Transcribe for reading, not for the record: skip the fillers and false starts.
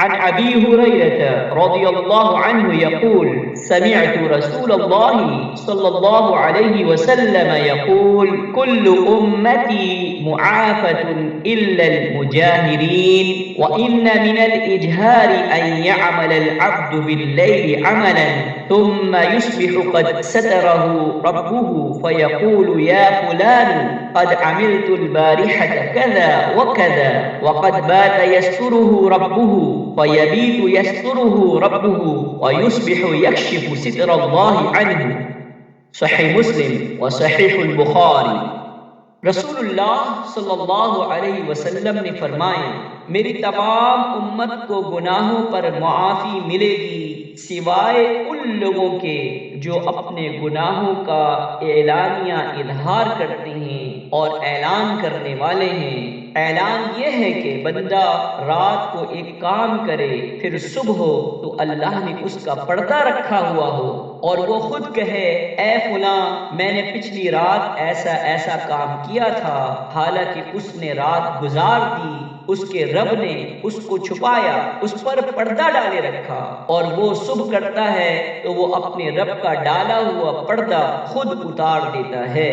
عن أبي هريرة رضي الله عنه يقول سمعت رسول الله صلى الله عليه وسلم يقول كل أمتي معافة إلا المجاهرين وإن من الإجهار أن يعمل العبد بالليل عملا ثم يصبح قد ستره ربه فيقول يا فلان قد عملت البارحة كذا وكذا وقد بات يستره ربه فيبيت يستره ربه ويصبح يكشف ستر الله عنه सहीह मुस्लिम व सहीहुल बुखारी। रसूलुल्लाह सल्लल्लाहु अलैहि वसल्लम ने फरमाया, मेरी तमाम उम्मत को गुनाहों पर मुआफ़ी मिलेगी सिवाय उन लोगों के जो अपने गुनाहों का एलानिया इजहार करते हैं और ऐलान करने वाले हैं। ऐलान यह है कि बंदा रात को एक काम करे, फिर सुबह हो तो अल्लाह ने उसका पर्दा रखा हुआ हो और वो खुद कहे ऐ फुला मैंने पिछली रात ऐसा ऐसा काम किया था, हालांकि उसने रात गुजार दी, उसके रब ने उसको छुपाया, उस पर पर्दा डाले रखा और वो सुबह करता है तो वो अपने रब का डाला हुआ पर्दा खुद उतार देता है।